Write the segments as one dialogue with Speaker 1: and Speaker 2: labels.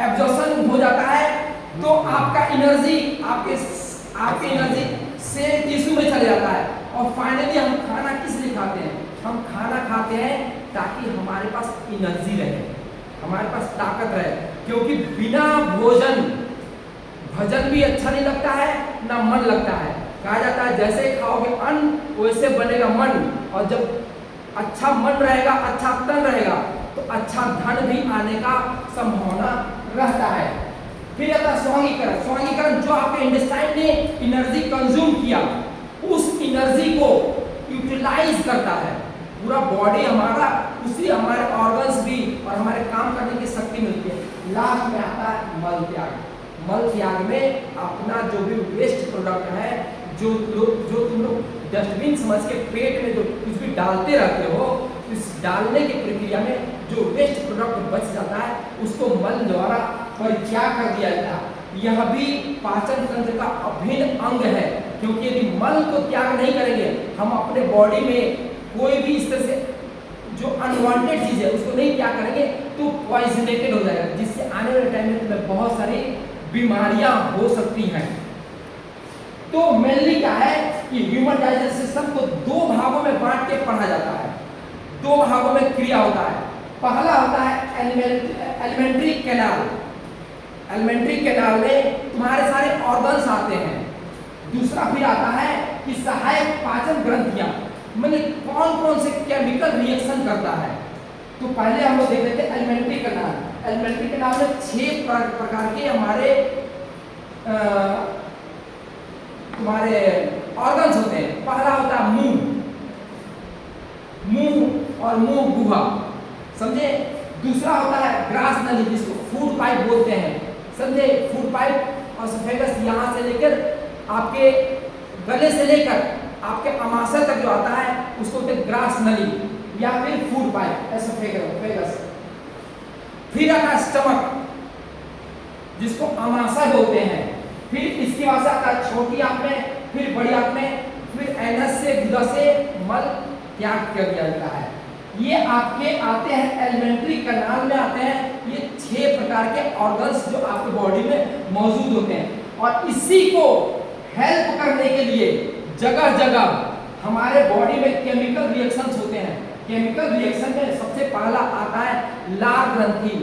Speaker 1: Absorption हो जाता है तो आपका एनर्जी आपके एनर्जी सेल टिश्यू में चले जाता है। और फाइनली हम खाना किस लिए खाते हैं? हम खाना खाते हैं ताकि हमारे पास एनर्जी रहे, हमारे पास ताकत रहे, क्योंकि बिना भोजन भजन भी अच्छा नहीं लगता है ना मन लगता है। कहा जाता है जैसे खाओगे अन्न वैसे बनेगा मन, और जब अच्छा मन रहेगा, अच्छा तन रहेगा तो अच्छा धन भी आने का संभावना रहता है। फिर आता है स्वांगीकरण। स्वांगीकरण जो आपके इंटेस्टाइन ने एनर्जी कंज्यूम किया उस एनर्जी को यूटिलाइज करता है। पूरा बॉडी हमारा उसी हमारे ऑर्गन्स भी और हमारे काम करने की शक्ति मिलती है। लास्ट में आता है मल त्याग। मल त्याग में अपना जो भी वेस्ट प्रोडक्ट है, जो तुम लोग डस्टबिन समझ के पेट में जो कुछ भी डालते रहते हो, इस डालने की प्रक्रिया में जो वेस्ट प्रोडक्ट बच जाता है उसको मल द्वारा परित्याग कर दिया जाता है। यह भी पाचन तंत्र का अभिन्न अंग है, क्योंकि यदि मल को त्याग नहीं करेंगे, हम अपने बॉडी में कोई भी इस तरह से जो अनवांटेड चीज है उसको नहीं त्याग करेंगे तो पॉइजनेटेड हो जाएगा, जिससे आने वाले टाइम में तुम्हें बहुत सारी बीमारियां हो सकती हैं। तो मेनली क्या है कि ह्यूमन डाइजेशन सिस्टम को दो भागों में बांट के पढ़ा जाता है। दो भागों में क्रिया होता है। पहला होता है एलिमेंट्री कैनाल। एलिमेंट्री कैनाल में तुम्हारे सारे ऑर्गन्स आते हैं। दूसरा फिर आता है कि सहायक पाचन ग्रंथियां, मतलब कौन कौन से केमिकल रिएक्शन करता है। तो पहले हम लोग देख लेते हैं एलिमेंट्री कैनाल। एलिमेंट्री कैनाल में 6 प्रकार के हमारे ऑर्गन्स होते हैं। पहला होता है मुंह और मुंह गुहा, समझे। दूसरा होता है ग्रास नली, जिसको फूड पाइप बोलते हैं, समझे। फूड पाइप और एसोफेगस यहाँ से लेकर आपके गले से लेकर आपके अमाशय तक जो आता है उसको बोलते हैं ग्रास नली या फिर फूड पाइप, एसोफेगस। फिर आता है स्टमक, जिसको अमाशय बोलते हैं। फिर इसके बाद आता है छोटी आंत में, फिर बड़ी आंत में, फिर एनस से गुदा से मल त्याग कर दिया जाता है। ये आपके आते हैं एलिमेंट्री कैनाल में आते हैं। ये 6 प्रकार के ऑर्गन्स जो आपके बॉडी में मौजूद होते हैं, और इसी को हेल्प करने के लिए जगह जगह हमारे बॉडी में केमिकल रिएक्शंस होते हैं। केमिकल रिएक्शन में सबसे पहला आता है लार ग्रंथि।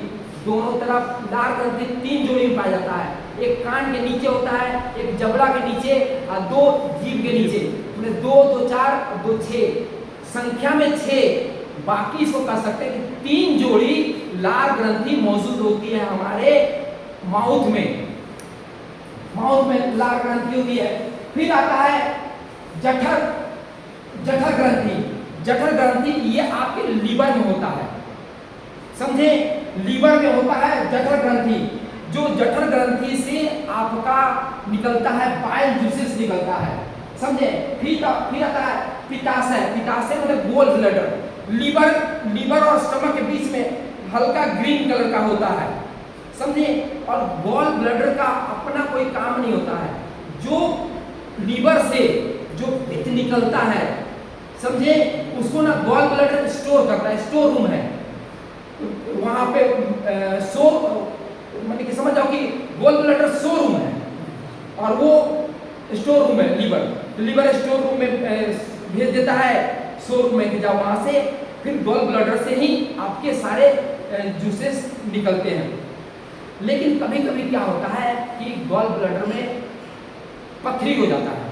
Speaker 1: दोनों तरफ लार ग्रंथि 3 जोड़ी में पाया जाता है। एक कान के नीचे होता है, एक जबड़ा के नीचे और 2 जीभ के नीचे। 2 2 4 और 2 6, संख्या में 6। बाकी इसको कह सकते हैं कि 3 जोड़ी लार ग्रंथि मौजूद होती है हमारे माउथ में। माउथ में लार ग्रंथि होती है। फिर आता है जठर ग्रंथि। जठर ग्रंथि ये आपके लीवर में होता है, समझे। लीवर में होता है जठर ग्रंथि। जो जठर ग्रंथि से आपका निकलता है बाइल जूसेस निकलता है, समझे। फिर आता है पित्ताशय। पित्ताशय मतलब गोल ब्लैडर। लीवर और स्टमक के बीच में हल्का ग्रीन कलर का होता है, समझे। और गॉल ब्लैडर का अपना कोई काम नहीं होता है। जो लीवर से जो पित्त निकलता है, समझे, उसको ना गॉल ब्लैडर स्टोर करता है, स्टोर रूम है वहां पे। मतलब कि समझ जाओ कि गॉल ब्लैडर स्टोर रूम है और वो स्टोर रूम है लीवर। तो लीवर स्टोर रूम में भेज देता है, स्टोर रूम में जाओ, वहां से फिर गॉल ब्लैडर से ही आपके सारे जूसेस निकलते हैं। लेकिन कभी कभी क्या होता है कि गॉल ब्लैडर में पथरी हो जाता है।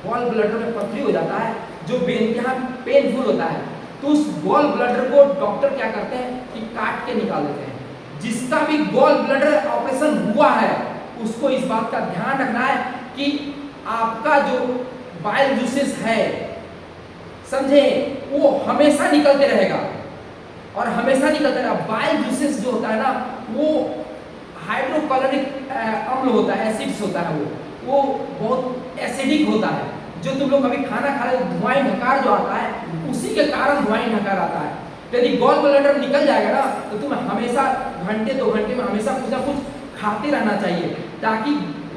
Speaker 1: गॉल ब्लैडर में पथरी हो जाता है जो बेइंतहा पेनफुल होता है। तो उस गॉल ब्लैडर को डॉक्टर क्या करते हैं कि काट के निकाल देते हैं। जिसका भी गॉल ब्लैडर ऑपरेशन हुआ है उसको इस बात का ध्यान रखना है कि आपका जो बाइल जूसेस है, समझे, वो हमेशा निकलते रहेगा और हमेशा निकलता रहेगा। बाइल जूसेस जो होता है ना, वो हाइड्रोक्लोरिक अम्ल होता है, एसिड्स होता है, वो बहुत एसिडिक होता है। जो तुम लोग कभी खाना खा रहे हो धुआं ढकार जो आता है, उसी के कारण धुआं ढकार आता है। यदि गॉल ब्लैडर निकल जाएगा ना तो तुम्हें हमेशा घंटे 2 घंटे में हमेशा कुछ ना कुछ खाते रहना चाहिए, ताकि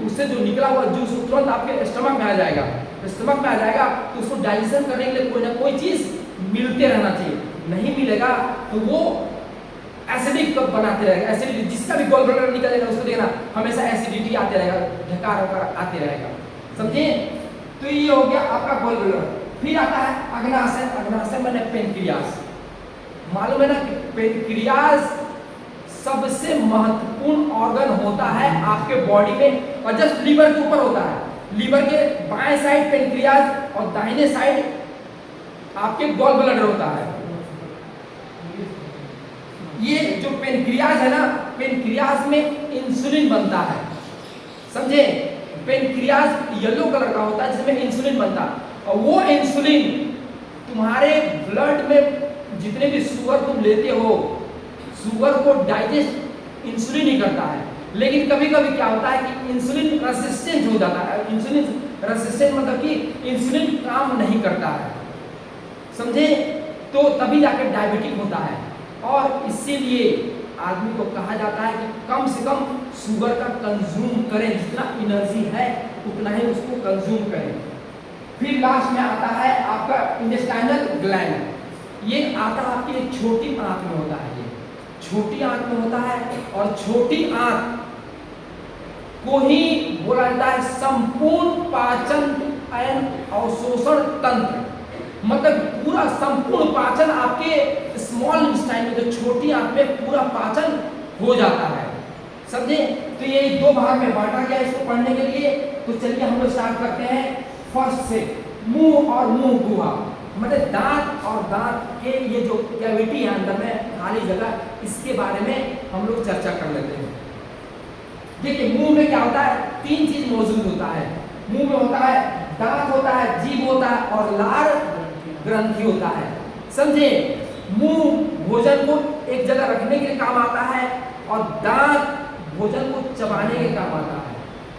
Speaker 1: उससे जो निकला हुआ जूस तुरंत आपके स्टमक में आ जाएगा। स्टमक में आ जाएगा तो उसको डाइजेशन करने के लिए कोई ना कोई चीज मिलते रहना चाहिए। नहीं मिलेगा तो वो एसिडिक बनाते रहेगा, एसिडिटी जिसका भी गॉल ब्लैडर निकलेगा उसको देखना हमेशा एसिडिटी आते रहेगा, ढकार होकर आते रहेगा, समझे। तो ये हो गया आपका गॉल ब्लैडर। फिर आता है अग्नाशय, अग्नाशय माने पेनक्रियास। मालूम है ना कि पेनक्रियास सबसे महत्वपूर्ण ऑर्गन होता है आपके बॉडी में, और जस्ट लीवर के ऊपर होता है। लीवर के बाएं साइड पेनक्रियास और दाहिने साइड आपके गॉल ब्लैडर होता है। ये जो पेनक्रियास है ना, पेनक्रियास में इंसुलिन बनता है, समझे। पेनक्रियास येलो कलर का होता है जिसमें इंसुलिन बनता है, और वो इंसुलिन तुम्हारे ब्लड में जितने भी शुगर तुम लेते हो, शुगर को डाइजेस्ट इंसुलिन ही करता है। लेकिन कभी कभी क्या होता है कि इंसुलिन रेसिस्टेंट हो जाता है। इंसुलिन रेसिस्टेंट मतलब कि इंसुलिन काम नहीं करता है, समझे। तो तभी जाकर डायबिटिक होता है, और इसीलिए आदमी को कहा जाता है कि कम से कम शुगर का कंज्यूम करें, जितना एनर्जी है उतना ही उसको कंज्यूम करें। फिर लास्ट में आता है आपका इंटेस्टाइनल ग्लैंड। ये आता है आपकी एक छोटी आंत में होता है, ये छोटी आंत में होता है, और छोटी आंत को ही बोला जाता है संपूर्ण पाचन एवं अवशोषण तंत्र। मतलब पूरा संपूर्ण पाचन आपके स्मॉल इंटेस्टाइन में, जो छोटी आंत में पूरा पाचन हो जाता है, समझे। तो ये दो भाग में बांटा गया इसको पढ़ने के लिए। तो चलिए हम लोग स्टार्ट करते हैं फर्स्ट से। मुंह और मुंह गुहा, मतलब दांत और दांत के ये जो कैविटी है अंदर में खाली जगह, इसके बारे में हम लोग चर्चा कर लेते हैं। देखिए मुंह में क्या होता है, तीन चीज मौजूद होता है। मुंह में होता है दांत होता है, जीभ होता है, और लार ग्रंथि होता है, समझे। मुंह भोजन को एक जगह रखने के काम आता है, और दांत भोजन को चबाने के काम आता है।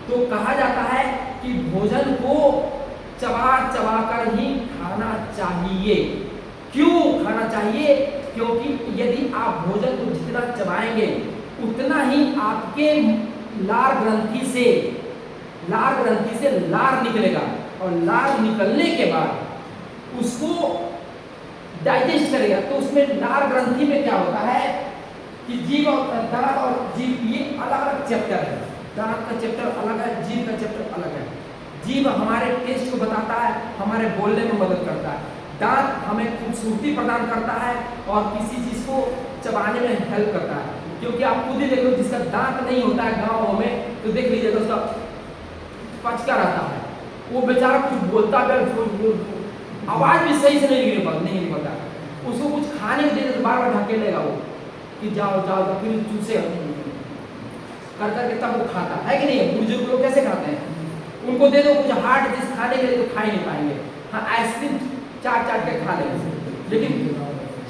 Speaker 1: तो कहा जाता है कि भोजन को चबा चबा कर ही खाना चाहिए। क्यों खाना चाहिए? क्योंकि यदि आप भोजन को जितना चबाएंगे उतना ही आपके लार ग्रंथि से लार निकलेगा, और लार निकलने के बाद उसको डाइजेस्ट करेगा। तो उसमें लार ग्रंथि में क्या होता है कि जीभ और दांत और जीभ ये अलग अलग चैप्टर है। दांत का चैप्टर अलग है, जीभ का चैप्टर अलग है। जीभ हमारे टेस्ट को बताता है, हमारे बोलने में मदद करता है। दांत हमें खूबसूरती प्रदान करता है और किसी चीज को चबाने में हेल्प करता है। क्योंकि आप खुद ही देख लो, जिसका दांत नहीं होता है गाँव में, तो देख लीजिएगा उसका पचका रहता है, वो बेचारा कुछ बोलता है, आवाज भी सही से नहीं निकलता। उसको कुछ खाने को दे तो बार बार ढकेलेगा वो कि जाओ जाओ, फिर चूसे कर करके तब वो खाता है कि नहीं। बुजुर्ग लोग कैसे खाते हैं, उनको दे दो कुछ हार्ड डिश खाने के लिए तो खा ही नहीं पाएंगे। हाँ आइसक्रीम चाट चाट के खा लेंगे, लेकिन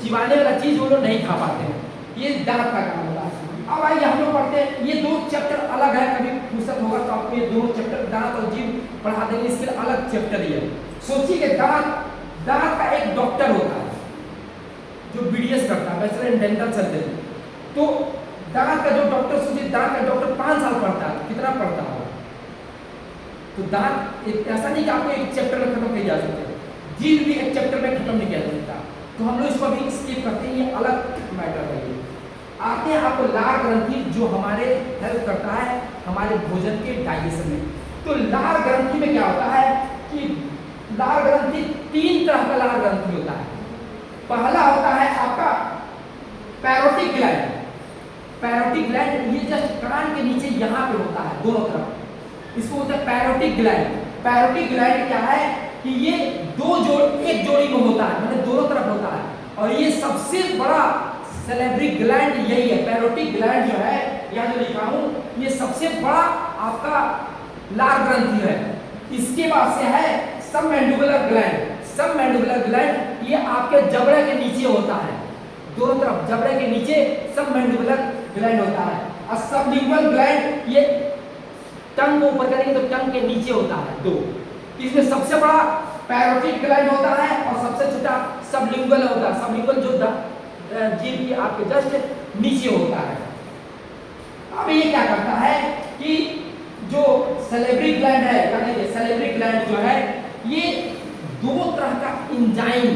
Speaker 1: चिबाने वाला चीज वो लोग नहीं खा पाते हैं। ये दांत का काम होता है। अब आइए हम लोग पढ़ते हैं, ये दो चैप्टर अलग है। कभी फुर्सत होगा तो आपको ये दोनों चैप्टर दांत और जीभ पढ़ा देंगे, इसके लिए अलग चैप्टर ही है। सोचिए कि दांत का एक डॉक्टर होता है जो बीडीएस करता है, बैचलर इन डेंटल सर्जरी। तो दांत का जो डॉक्टर, सोचिए दांत का डॉक्टर 5 साल पढ़ता है, कितना पढ़ता होगा। तो दांत ऐसा नहीं कि आपको एक चैप्टर में खत्म किया जा सकता है, जीभ भी एक चैप्टर में खत्म नहीं किया जा सकता। तो हम लोग इसको अभी स्किप करते हैं, ये अलग मैटर है। आते हैं आपको लार ग्रंथि, जो हमारे हेल्प करता है हमारे भोजन के डाइजेशन में। तो लार ग्रंथि में क्या होता है कि लार ग्रंथि 3 तरह का लार ग्रंथि होता है। पहला होता है आपका पैरोटिक ग्लैंड। पैरोटिक ग्लैंड ये जस्ट कान के नीचे यहाँ पे होता है, दोनों तरफ, इसको होता है पैरोटिक ग्लैंड। पैरोटिक ग्लैंड क्या है कि ये एक जोड़ी में होता है, मतलब दोनों तरफ होता है, और ये सबसे बड़ा सैलिवरी ग्लैंड यही है। पैरोटिक ग्लैंड जो है, यहाँ जो लिखा हूँ, ये सबसे बड़ा आपका लार ग्रंथि है। इसके बाद से है सबमैंडिबुलर ग्लैंड। सबमैंडिबुलर ग्लैंड ये आपके जबड़े के नीचे होता है, दोनों तरफ जबड़े के नीचे सबमैंडिबुलर ग्लैंड होता है। और सबलिंगुअल ग्लैंड ये टंग को ऊपर करेंगे तो टंग के नीचे होता है, 2। इसमें सबसे बड़ा पैरोटिक ग्लैंड होता है और सबसे छोटा सबलिंगुअल होता है। सबलिंगुअल जो जीभ की आपके जस्ट नीचे होता है। अब ये क्या करता है कि जो सैलिवरी ग्लैंड है, यानी सैलिवरी ग्लैंड जो है, ये 2 तरह का एंजाइम,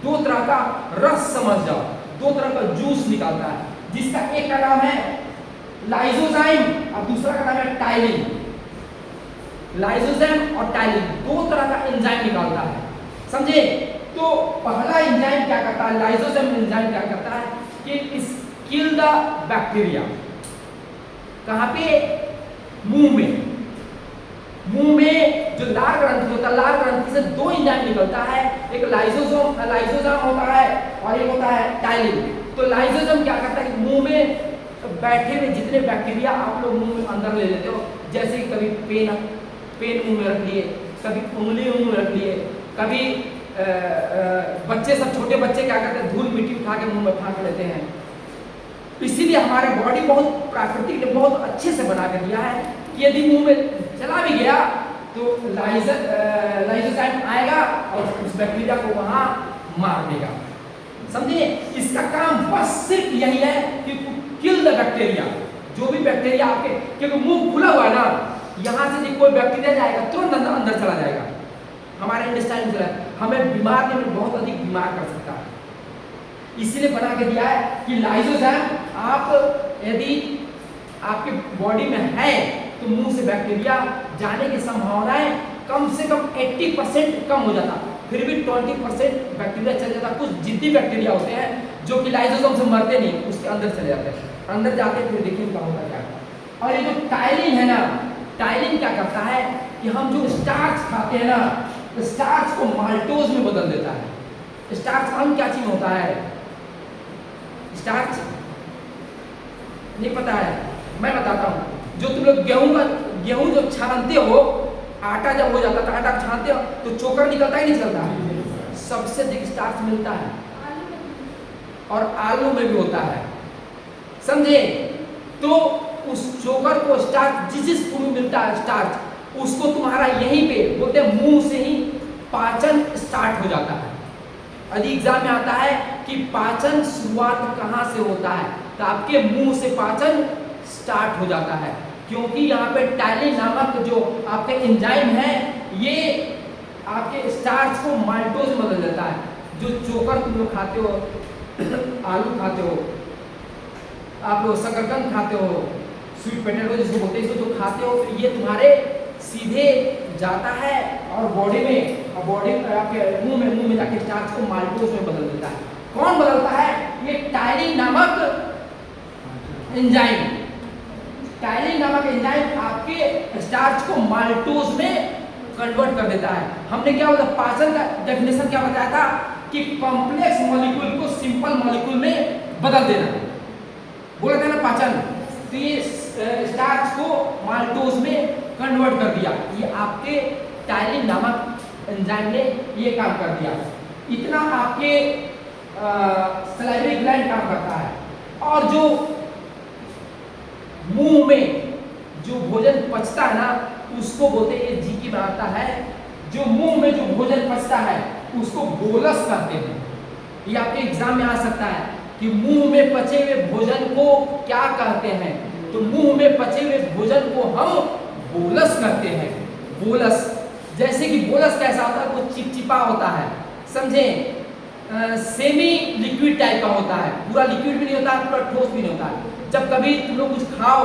Speaker 1: 2 तरह का रस समझ जाओ, दो तरह का जूस निकालता है, जिसका एक का नाम है लाइसोजाइम और दूसरा का नाम है टाइलिन। लाइसोजाइम और टाइलिन दो तरह का एंजाइम निकालता है, समझे। तो पहला एंजाइम क्या करता है, लाइसोजाइम एंजाइम क्या करता है कि किल द बैक्टीरिया। कहां पे, मुंह में। मुंह में जो लार ग्रंथि होता है, लार ग्रंथि से दो एंजाइम निकलता है, एक लाइसोजाइम होता है और एक होता है टाइलिन। तो लाइसोजाइम क्या करता है कि मुंह में बैठे हुए जितने बैक्टीरिया आप लोग मुंह में अंदर ले लेते हो, जैसे कभी पेन मुंह में रख लिए, कभी उंगली मुंह में रख लिए, कभी बच्चे सब छोटे बच्चे क्या करते हैं, धूल मिट्टी उठा के मुंह में फाँक लेते हैं। इसीलिए हमारे बॉडी बहुत प्राकृतिक ने बहुत अच्छे से बना कर दिया है कि यदि मुंह में चला भी गया तो लाइसोजाइम आएगा और उस बैक्टीरिया को वहां मार देगा, समझिए। इसका काम बस सिर्फ यही है कि किल द बैक्टीरिया। जो भी बैक्टीरिया आपके, क्योंकि मुंह खुला हुआ है ना, यहाँ से कोई बैक्टीरिया जाएगा तुरंत अंदर चला जाएगा, हमारे इंटेस्टाइन में चला, हमें बीमार नहीं, बहुत अधिक बीमार कर सकता है। इसीलिए बना के दिया है कि लाइसोजाइम आप यदि आपके बॉडी में है तो मुंह से बैक्टीरिया जाने की संभावनाएं कम से कम 80% कम हो जाता, फिर भी 20% बैक्टीरिया चल जाता। कुछ जिद्दी बैक्टीरिया होते हैं जो कि लाइसोजाइम से मरते नहीं, उसके अंदर चले जाते हैं, अंदर जाते फिर देखिए क्या होता क्या। और ये जो टाइलिन है ना, टाइलिन क्या करता है कि हम जो स्टार्च खाते हैं ना, स्टार्च को माल्टोज में बदल देता है। स्टार्च हम क्या चीज होता है, स्टार्च नहीं पता है, मैं बताता हूँ। जो तुम लोग गेहूं जो छानते हो, आटा जब हो जाता है तो आटा छानते हो तो चोकर निकलता ही निकलता है, सबसे अधिक स्टार्च मिलता है, और आलू में भी होता है, समझे। तो उस चोकर को स्टार्च जिस फूड में मिलता है स्टार्च, उसको तुम्हारा यहीं पे बोलते हैं मुंह से ही पाचन स्टार्ट हो जाता है। यदि एग्जाम में आता है कि पाचन शुरुआत कहाँ से होता है, तो आपके मुंह से पाचन स्टार्ट हो जाता है, क्योंकि यहाँ पे टाइलिन नामक जो आपके एंजाइम है, ये आपके स्टार्च को माल्टोज में बदल देता है। जो चोकर तुम लोग खाते हो, आलू खाते हो, आप लोग शकरकंद खाते हो, स्वीट पोटैटो जिसको बोलते हैं, इसको जो खाते हो, तो ये तुम्हारे सीधे जाता है और बॉडी में, और बॉडी आपके मुंह में जाके स्टार्च को माल्टोज में बदल देता है। कौन बदलता है, ये टाइलिन नामक एंजाइम। टाइलिन नामक एंजाइम आपके स्टार्च को माल्टोज में कन्वर्ट कर देता है। हमने क्या बोला, पाचन का डेफिनेशन क्या बताया था कि कॉम्प्लेक्स मॉलिक्यूल को सिंपल मॉलिक्यूल में बदल देना, बोला था ना पाचन। तो ये स्टार्च को माल्टोज में कन्वर्ट कर दिया, ये आपके टाइलिन नामक एंजाइम ने ये काम कर दिया। इतना आपके सलाइवरी ग्लैंड काम करता है। और जो मुंह में जो भोजन पचता है ना, उसको बोलते हैं, ये जीके में आता है, जो मुंह में जो भोजन पचता है उसको बोलस कहते हैं। ये आपके एग्जाम में आ सकता है कि मुंह में पचे हुए भोजन को क्या कहते हैं, तो मुंह में पचे हुए भोजन को हम बोलस कहते हैं। बोलस, जैसे कि बोलस कैसा होता है, वो चिपचिपा होता है, समझे, सेमी लिक्विड टाइप का होता है, पूरा लिक्विड भी नहीं होता है, पूरा ठोस भी नहीं होता है। जब कभी तुम लोग कुछ खाओ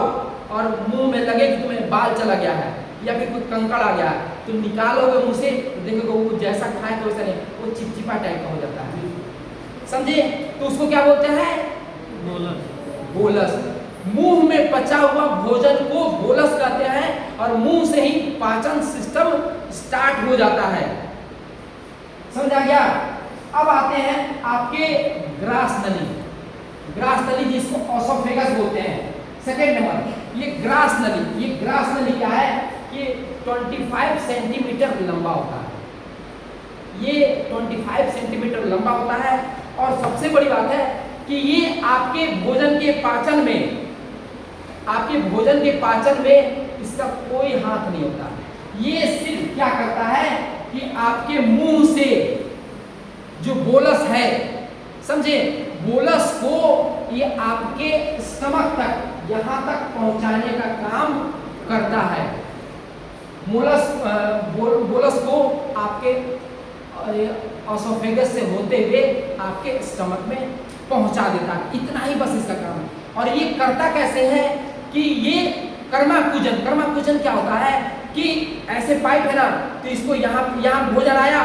Speaker 1: और मुंह में लगे कि तुम्हें बाल चला गया है या फिर कुछ कंकड़ आ गया है, तो निकालोगे मुंह से, देखोगे वो जैसा खाए तो वैसा नहीं, वो चिपचिपा टाइप का हो जाता है, समझे। तो उसको क्या बोलते हैं, बोलस। मुंह में पचा हुआ भोजन को बोलस कहते हैं, और मुंह से ही पाचन सिस्टम स्टार्ट हो जाता है, समझा गया। अब आते हैं आपके ग्रास नली। ग्रास नली जिसको ऑसोफेगस बोलते हैं, सेकेंड नंबर। ये ग्रास नली, ये ग्रास नली क्या है कि 25 सेंटीमीटर लंबा होता है, ये 25 सेंटीमीटर लंबा होता है। और सबसे बड़ी बात है कि ये आपके भोजन के पाचन में, आपके भोजन के पाचन में इसका कोई हाथ नहीं होता। ये सिर्फ क्या करता है कि आपके मुंह से जो बोलस है, समझे, बोलस को ये आपके स्टमक तक, यहाँ तक पहुंचाने का काम करता है। बोलस को आपके ऑसोफेगस से होते हुए आपके स्टमक में पहुंचा देता है, इतना ही बस इसका काम है। और ये करता कैसे है कि ये कर्माकुजन क्या होता है कि ऐसे पाइप है ना, तो इसको यहाँ भोजन आया,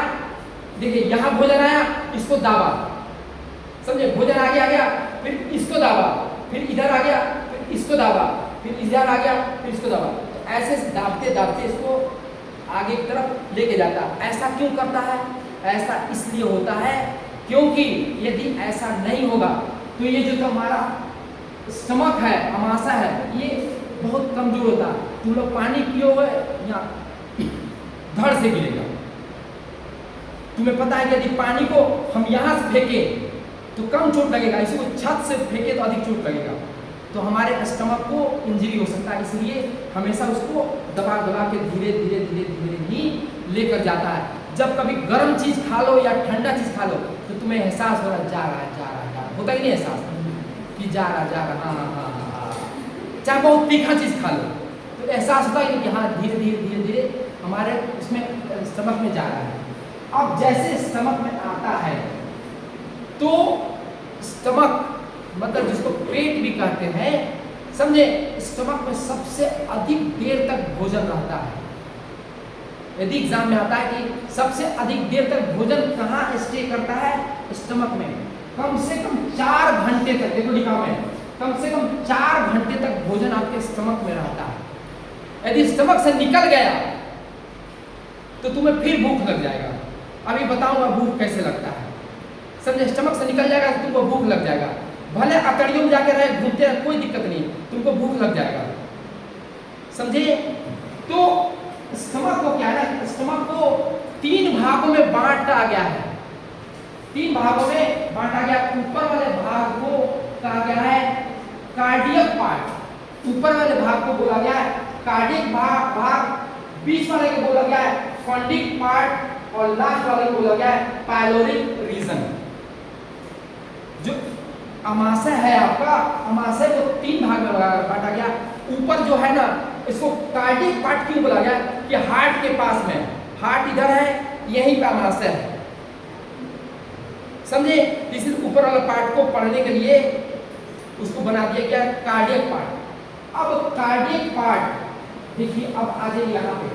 Speaker 1: देखिए यहाँ भोजन आया, इसको दाबा, समझे, भोजन आगे आ गया, फिर इसको दाबा, फिर इधर आ गया, फिर इसको दाबा, फिर इधर आ गया, फिर इसको दाबा, तो ऐसे दाबते दाबते इसको आगे की तरफ लेके जाता है। ऐसा क्यों करता है? ऐसा इसलिए होता है क्योंकि यदि ऐसा नहीं होगा तो ये जो हमारा स्टमक है, अमाशय है, ये बहुत कमजोर होता है। तुम लोग पानी पियो हुए या धड़ से गिरेगा। तुम्हें पता है कि यदि पानी को हम यहाँ से फेंके तो कम चोट लगेगा, इसी को छत से फेंके तो अधिक चोट लगेगा, तो हमारे स्टमक को इंजरी हो सकता है। इसलिए हमेशा उसको दबा दबा के धीरे धीरे धीरे धीरे ही लेकर जाता है। जब कभी गर्म चीज खा लो या ठंडा चीज खा लो तो तुम्हें एहसास हो रहा जा रहा होता ही नहीं एहसास कि जा रहा हाँ। चाहे बहुत तीखा चीज खा लो तो एहसास होता है कि हाँ धीरे धीरे धीरे धीरे हमारे उसमें स्टमक में जा रहा है। अब जैसे स्टमक में आता है तो स्टमक मतलब जिसको पेट भी कहते हैं, समझे, स्टमक में सबसे अधिक देर तक भोजन रहता है। यदि एग्जाम में आता है कि सबसे अधिक देर तक भोजन कहाँ स्टे करता है, स्टमक में, कम से कम 4 घंटे तक, देखो लिखा हुआ है, कम से कम 4 घंटे तक भोजन आपके स्टमक में रहता है। यदि स्टमक से निकल गया तो तुम्हें फिर भूख लग जाएगा। अभी बताऊंगा भूख कैसे लगता है, समझे, स्टमक से निकल जाएगा तो तुमको भूख लग जाएगा। भले अकड़ियों में जाके रहे घूमते रहे कोई दिक्कत नहीं, तुमको भूख लग जाएगा, समझे। तो स्टमक को क्या है ना, स्टमक को 3 भागों में बांटा गया है, 3 भागों में बांटा गया। ऊपर वाले भाग को कहा गया है कार्डियक पार्ट, ऊपर वाले भाग को बोला गया है कार्डियक भाग, बीच वाले को बोला गया है फंडिक पार्ट और लास्ट वाले को बोला गया है पाइलोरिक रीजन। जो अमाशय है आपका, अमाशय को 3 भाग में बांटा गया। ऊपर जो है ना इसको कार्डियक पार्ट क्यों बोला गया कि हार्ट के पास में, हार्ट इधर है, यहीं पे अमाशय है, समझे। इसलिए ऊपर वाला पार्ट को पढ़ने के लिए उसको बना दिया गया कार्डियक पार्ट। अब कार्डियक पार्ट देखिए, अब आ जाइए यहाँ पे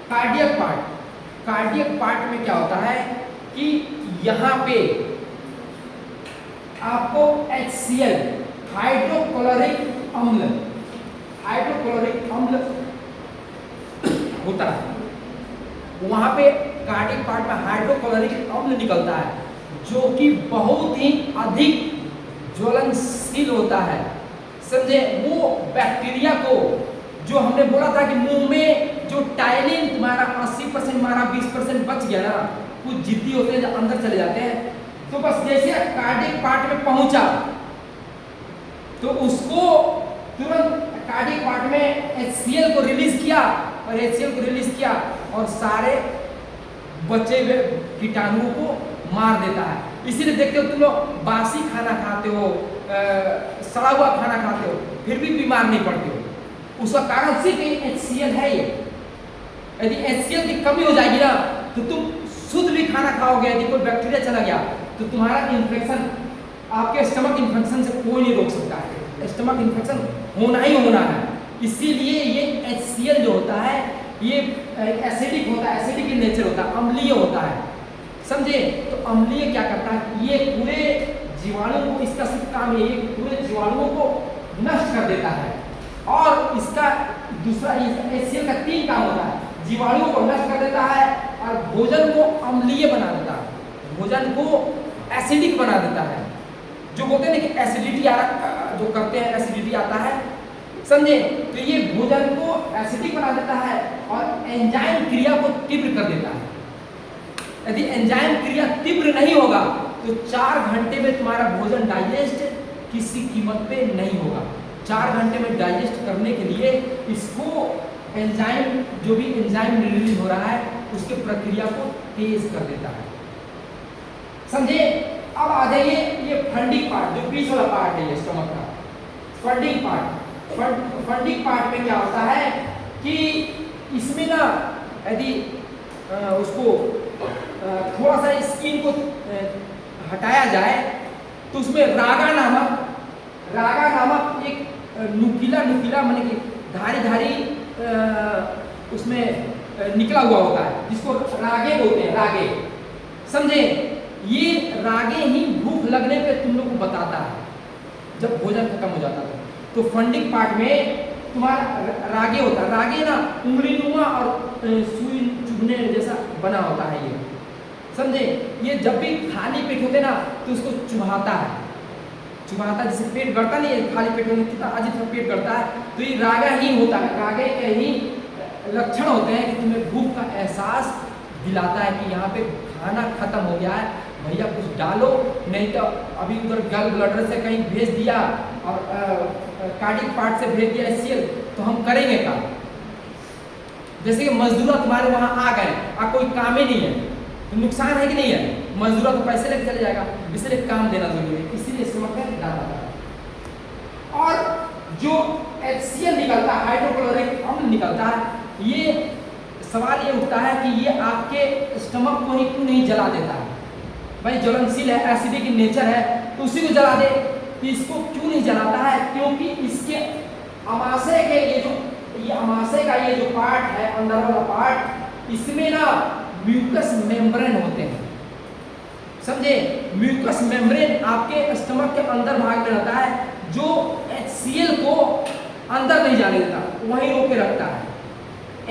Speaker 1: कार्डियक पार्ट। कार्डियक पार्ट में क्या होता है कि यहाँ पे आपको HCl हाइड्रोक्लोरिक अम्ल होता है, वहां पे कार्डियक पार्ट में हाइड्रोक्लोरिक अम्ल निकलता है जो कि बहुत ही अधिक ज्वलनशील होता है, समझे। वो बैक्टीरिया को, जो हमने बोला था कि मुंह में जो टाइनिन तुम्हारा 80% हमारा 20% बच गया ना, कुछ जिद्दी होते हैं जब अंदर चले जाते हैं, तो बस जैसे कार्डियक पार्ट में पहुंचा तो उसको तुरंत कार्डियक पार्ट में HCl को रिलीज किया, और HCl को रिलीज किया और सारे बचे हुए कीटाणुओं को मार देता है। इसीलिए देखते हो तुम लोग बासी खाना खाते हो, सड़ा हुआ खाना खाते हो, फिर भी बीमार नहीं पड़ते हो। उसका कारण सिर्फ HCl है। ये यदि HCl की कमी हो जाएगी ना तो तुम शुद्ध भी खाना खाओगे, यदि कोई बैक्टीरिया चला गया तो तुम्हारा इन्फेक्शन, आपके स्टमक इन्फेक्शन से कोई नहीं रोक सकता है, स्टमक इन्फेक्शन होना ही होना है। इसीलिए ये HCl जो होता है ये एसिडिक होता है, एसिडिक इन नेचर होता है, अम्लीय होता है, समझे। तो अम्लीय क्या करता है, ये पूरे जीवाणु को, इसका सिर्फ काम ये पूरे जीवाणुओं को नष्ट कर देता है। और इसका दूसरा HCl का 3 काम होता है, जीवाणुओं को नष्ट कर देता है और भोजन को अम्लीय बना देता है, भोजन को एसिडिक बना देता है। जो बोलते हैं ना कि एसिडिटी जो करते हैं एसिडिटी आता है, समझे। तो ये भोजन को एसिडिक बना देता है और एंजाइम क्रिया को तीव्र कर देता है। यदि एंजाइम क्रिया तीव्र नहीं होगा तो 4 घंटे में तुम्हारा भोजन डाइजेस्ट किसी कीमत पे नहीं होगा। 4 घंटे में डाइजेस्ट करने के लिए इसको एंजाइम, जो भी एंजाइम रिलीज हो रहा है उसके प्रक्रिया को तेज कर देता है, समझे। अब आ जाइए ये फंडिक पार्ट, जो बीच वाला पार्ट है ये स्टमक का, फंडिक पार्ट। फंडिक पार्ट में क्या होता है कि इसमें ना यदि उसको थोड़ा सा स्किन को हटाया जाए तो उसमें रागा नामक एक नुकीला माने कि धारी उसमें निकला हुआ होता है, जिसको रागे बोलते हैं, रागे। समझे? ये रागे ही भूख लगने पे तुम लोग को बताता है जब भोजन खत्म हो जाता है। तो फंडिंग पार्ट में तुम्हारा रागे होता है। रागे ना उंगली नुमा और सुई चुभने जैसा बना होता है ये। समझे? ये जब भी खाली पेट होते ना तो उसको चुभाता है, जैसे पेट गड़ता नहीं है, खाली पेट में कितना अजीब सा पेट गड़ता है, तो ये रागा ही होता है। रागे के ही लक्षण होते हैं कि तुम्हें भूख का एहसास दिलाता है कि यहाँ पे खाना खत्म हो गया है, भैया कुछ डालो, नहीं तो अभी उधर गल ब्लडर से कहीं भेज दिया और कार्डिक पार्ट से भेज दिया एचसीएल, तो हम करेंगे काम। जैसे कि मजदूर तुम्हारे वहाँ आ गए, कोई काम ही नहीं है, तो नुकसान है कि नहीं है? मजदूर तो पैसे लेके चले जाएगा, इसलिए काम देना जरूरी है, इसीलिए समय पर डाला था। और जो HCl निकलता है, हाइड्रोक्लोरिक अम्ल निकलता है, ये सवाल ये उठता है कि ये आपके स्टमक को ही क्यों नहीं जला देता है? भाई ज्वलनशील है, एसिडिक इन नेचर है, तो उसी को जला दे। तो इसको क्यों नहीं जलाता है? क्योंकि इसके अमाशय के ये अमाशय का ये जो पार्ट है, अंदर वाला पार्ट, इसमें ना म्यूकस मेम्ब्रेन होते हैं। समझे? म्यूकस मेम्ब्रेन आपके स्टमक के अंदर भाग में रहता है, जो HCl को अंदर नहीं जाने देता, वहीं रोक के रखता है।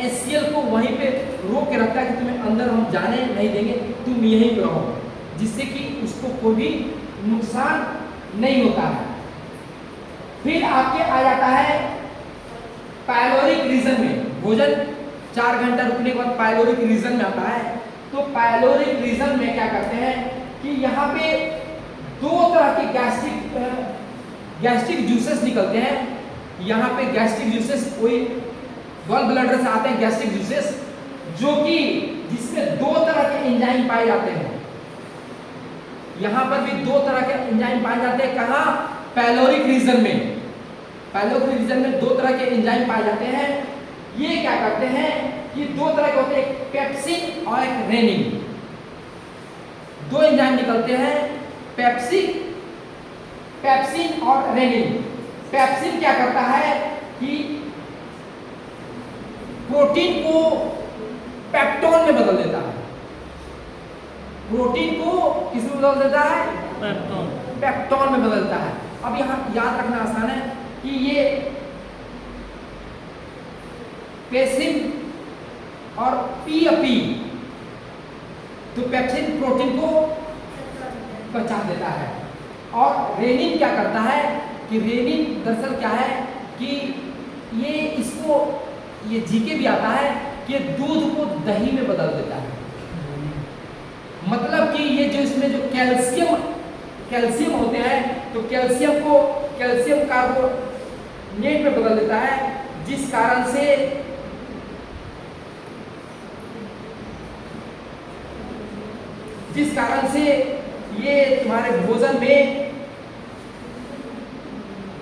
Speaker 1: HCl को वहीं पे रोक के रखता है कि तुम्हें अंदर हम जाने नहीं देंगे, तुम यहीं पे रहो, जिससे कि उसको कोई भी नुकसान नहीं होता है। फिर आपके आ जाता है पायलोरिक रीजन में। भोजन 4 घंटा रुकने के बाद पायलोरिक रीजन में आता है। तो पायलोरिक रीजन में क्या करते हैं कि यहाँ पे 2 तरह के गैस्ट्रिक जूसेस निकलते हैं। यहाँ पे गैस्ट्रिक जूसेस कोई गॉल ब्लैडर से आते हैं, गैस्ट्रिक जूसेस, जो कि जिसमें 2 तरह के एंजाइम पाए जाते हैं। यहाँ पर भी 2 तरह के एंजाइम पाए जाते हैं। कहाँ? पायलोरिक रीजन में। पायलोरिक रीजन में 2 तरह के एंजाइम पाए जाते हैं। ये क्या करते हैं कि 2 तरह के होते हैं, एक पेप्सिन और एक रेनिन। 2 एंजाइम निकलते हैं, पेप्सिन और रेनिन। पेप्सिन क्या करता है कि प्रोटीन को पेप्टोन में बदल देता है। प्रोटीन को किस में बदल देता है? पेप्टोन में बदलता है। अब यहाँ याद रखना आसान है कि ये पेप्सिन और पी, तो पेप्सिन प्रोटीन को बचा देता है, और रेनिन क्या करता है कि रेनिन दरअसल क्या है कि ये जीके भी आता है कि दूध को दही में बदल देता है। मतलब कि ये जो इसमें जो कैल्शियम होते हैं, तो कैल्शियम कार्बोनेट में बदल देता है, जिस कारण से ये तुम्हारे भोजन में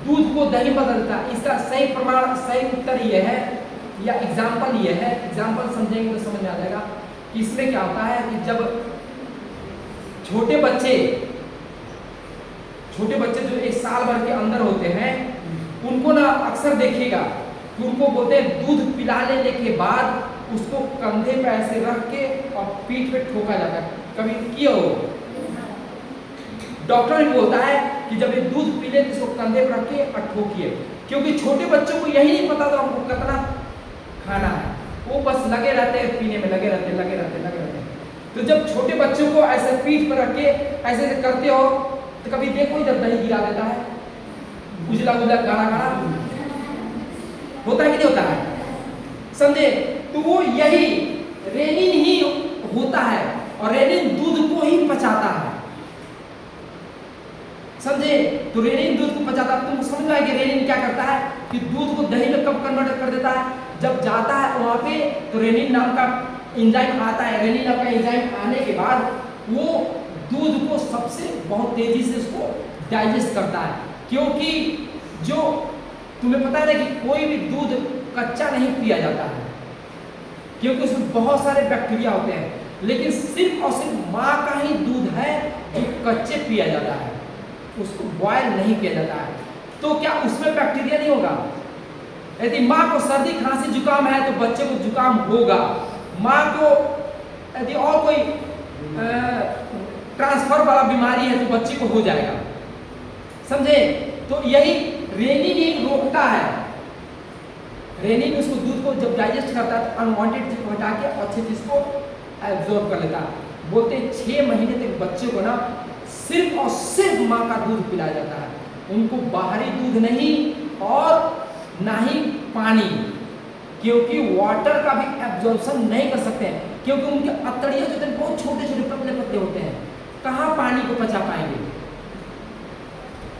Speaker 1: दूध को दही बदलता है। इसका सही उत्तर ये है, या एग्जाम्पल ये है, एग्जाम्पल समझेंगे तो समझ में आ जाएगा कि इसमें क्या होता है कि जब छोटे बच्चे जो 1 साल भर के अंदर होते हैं, उनको ना अक्सर देखिएगा कि उनको बोलते हैं दूध पिला लेने के बाद उसको कंधे पे ऐसे रख के और पीठ पे ठोका जाता है। कभी किया हो? डॉक्टर भी बोलता है कि जब ये दूध पी ले तो इसको कंधे पे रख के और ठोकिए, क्योंकि छोटे बच्चों को यही नहीं पता था हमको कितना खाना है, वो बस लगे रहते हैं पीने में, लगे रहते हैं। तो जब छोटे बच्चों को ऐसे पीठ पर रख के ऐसे करते हो, तो कभी देखो इधर दही गिरा देता है, उजला गाढ़ा होता है कि नहीं होता है? समझे? तो वो यही रेनिन ही होता है, और रेनिन दूध को ही पचाता है। समझे? तो रेनिन दूध को पचाता है। तुमको समझ में आएगा रेनिन क्या करता है कि दूध को दही में कब कन्वर्ट कर देता है? जब जाता है वहां पे, तो रेनिन नाम का एंजाइम आता है। रेनिन नाम का एंजाइम आने के बाद वो दूध को बहुत तेजी से उसको डाइजेस्ट करता है, क्योंकि जो तुम्हें पता है ना कि कोई भी दूध कच्चा नहीं पिया जाता है, क्योंकि उसमें बहुत सारे बैक्टीरिया होते हैं। लेकिन सिर्फ और सिर्फ माँ का ही दूध है जो कच्चे पिया जाता है। उसको बॉयल नहीं किया जाता है, तो क्या उसमें बैक्टीरिया नहीं होगा? यदि माँ को सर्दी खांसी जुकाम है तो बच्चे को जुकाम होगा। माँ को यदि और कोई ट्रांसफर वाला बीमारी है तो बच्चे को हो जाएगा, समझे? तो यही रेनिन रोकता है। रेनिन उसको दूध को जब डाइजेस्ट करता है तो अनवांटेड चीज को हटा के अच्छी चीज को एब्जॉर्ब कर लेता है। बोलते 6 महीने तक बच्चे को ना सिर्फ और सिर्फ माँ का दूध पिलाया जाता है, उनको बाहरी दूध नहीं और ना ही पानी, क्योंकि वाटर का भी एब्जॉर्प्शन नहीं कर सकते हैं, क्योंकि उनके अतड़ियाँ जो होते हैं बहुत छोटे छोटे पतले पतले होते हैं, कहाँ पानी को पचा पाएंगे,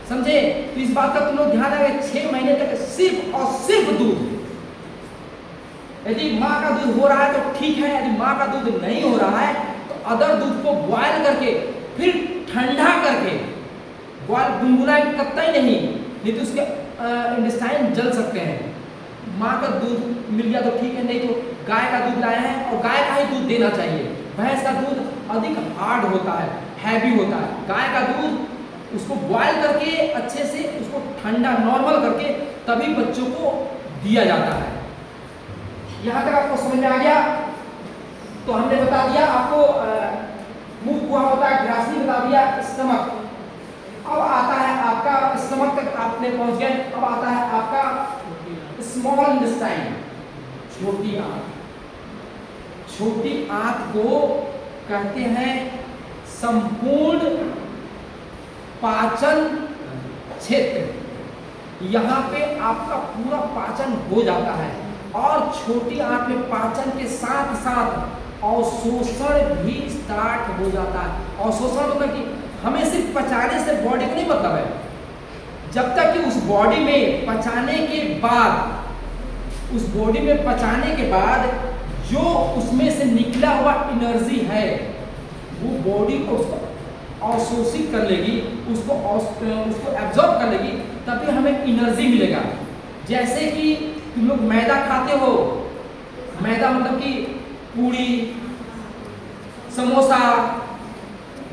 Speaker 1: समझे? तो इस बात का तुम लोग ध्यान रखें, 6 महीने तक सिर्फ और सिर्फ दूध। यदि माँ का दूध हो रहा है तो ठीक है, यदि माँ का दूध नहीं हो रहा है तो अदर दूध को बॉयल करके फिर ठंडा करके, बॉयल गुनगुना कतई नहीं तो उसके इंटेस्टाइन जल सकते हैं। माँ का दूध मिल गया तो ठीक है, नहीं तो गाय का दूध लाया है और गाय का ही दूध देना चाहिए। भैंस का दूध अधिक हार्ड होता है, हैवी होता है। गाय का दूध उसको बॉयल करके अच्छे से उसको ठंडा नॉर्मल करके तभी बच्चों को दिया जाता है। यहाँ तक आपको समझ में आ गया? तो हमने बता दिया आपको मुंह कुआं होता है, ग्रासनी बता दिया, स्टमक। अब आता है आपका स्टमक तक आपने पहुंच गए। अब आता है आपका स्मॉल इंटेस्टाइन, छोटी आंत। छोटी आंत को कहते हैं संपूर्ण पाचन क्षेत्र। यहाँ पे आपका पूरा पाचन हो जाता है और छोटी आंत में पाचन के साथ साथ अवशोषण भी स्टार्ट हो जाता है। अवशोषण मतलब कि हमें सिर्फ पचाने से बॉडी को नहीं मतलब है, जब तक कि उस बॉडी में पचाने के बाद, उस बॉडी में पचाने के बाद जो उसमें से निकला हुआ एनर्जी है वो बॉडी को उसको अवशोषित कर लेगी, उसको एब्जॉर्ब कर लेगी, तभी हमें एनर्जी मिलेगा। जैसे कि तुम लोग मैदा खाते हो, मैदा मतलब कि पूड़ी, समोसा,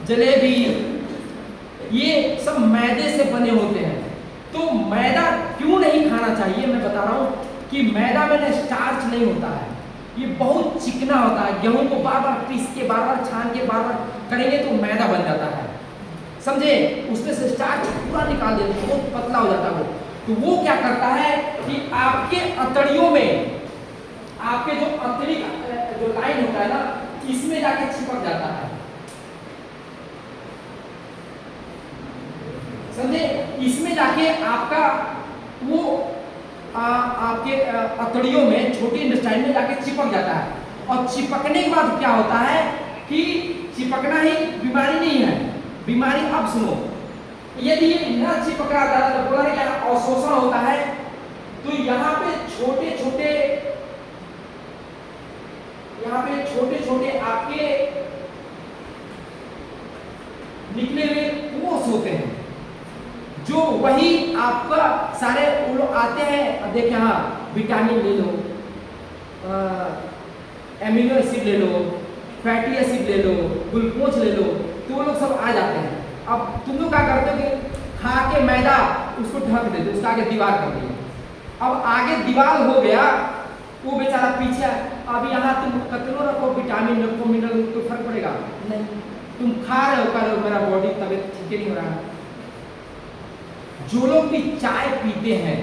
Speaker 1: जलेबी, ये सब मैदे से बने होते हैं। तो मैदा क्यों नहीं खाना चाहिए, मैं बता रहा हूँ कि मैदा में स्टार्च नहीं होता है, ये बहुत चिकना होता है। गेहूं को बार बार पीस के, बार बार छान के, बार बार करेंगे तो मैदा बन जाता है, समझे? उसमें से स्टार्च पूरा निकाल देते, बहुत पतला हो जाता है वो। तो वो क्या करता है कि आपके अतड़ियों में, आपके जो अतड़ी जो लाइन होता है ना, इसमें जाके चिपक जाता है, समझे? इसमें जाके आपका वो आपके अतड़ियों में, छोटी इंटेस्टाइन में जाके चिपक जाता है। और चिपकने के बाद क्या होता है कि चिपकना ही बीमारी नहीं है। बीमारी, अब सुनो, यदि ये न चिपक रहा था तो बोला क्या अवशोषण होता है, तो यहाँ पे छोटे छोटे, यहाँ पे छोटे छोटे आपके निकले हुए कोष होते हैं, जो वही आपका सारे वो लोग आते हैं। अब देखिए, हाँ, विटामिन ले लो, एमिनो एसिड ले लो, फैटी एसिड ले लो, ग्लूकोज ले लो, तो वो लोग सब आ जाते हैं। अब तुम लोग क्या करते हो कि खा के मैदा उसको ढक देते, उसका आगे दीवार कर दिया। अब आगे दीवार हो गया, वो बेचारा पीछे। अब यहाँ तुम कतनो रखो, विटामिन रखो, मिनरल, तो फर्क पड़ेगा नहीं। तुम खा रहे हो, कर रहे हो, मेरा बॉडी तबियत ठीक नहीं हो रहा है। जो लोग भी चाय पीते हैं,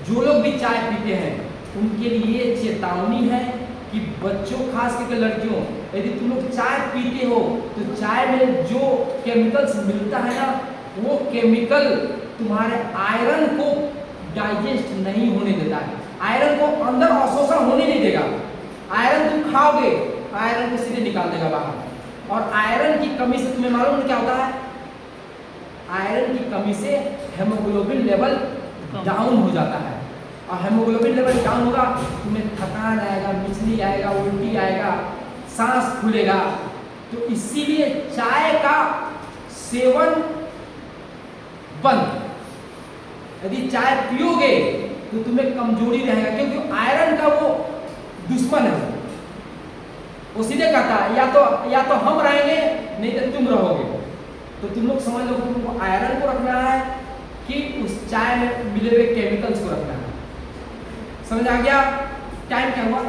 Speaker 1: जो लोग भी चाय पीते हैं, उनके लिए चेतावनी है कि बच्चों, खास करके लड़कियों, यदि तुम लोग चाय पीते हो तो चाय में जो केमिकल्स मिलता है ना, वो केमिकल तुम्हारे आयरन को डाइजेस्ट नहीं होने देता है, आयरन को अंदर अवशोषण होने नहीं देगा। आयरन तुम खाओगे, आयरन को सीधे निकाल देगा बाहर। और आयरन की कमी से तुम्हें मालूम क्या होता है? आयरन की कमी से हेमोग्लोबिन लेवल डाउन हो जाता है, और हेमोग्लोबिन लेवल डाउन होगा, तुम्हें थकान आएगा, मिचली आएगा, उल्टी आएगा, सांस फूलेगा। तो इसीलिए चाय का सेवन बंद। यदि चाय पियोगे तो तुम्हें कमजोरी रहेगा, क्योंकि आयरन का वो दुश्मन है। वो सीधे कहता है या तो हम रहेंगे, नहीं तो तुम रहोगे। तो तुम लोग समझ लो कि तुमको आयरन को रखना है कि उस चाय में मिले हुए केमिकल्स को रखना है। समझ आ गया? टाइम क्या हुआ?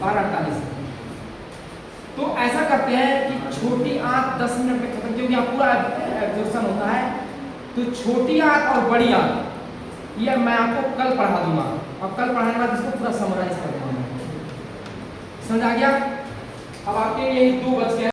Speaker 1: 12:48। तो ऐसा करते हैं कि छोटी आंत 10 मिनट में खत्म, क्योंकि यहाँ पूरा एब्जॉर्प्शन होता है। तो छोटी आंत और बड़ी आंत ये मैं आपको कल पढ़ा दूंगा, और कल पढ़ाने के बाद इसको पूरा समराइज कर दूंगा। समझ आ गया? अब आपके ये 2 बच गए।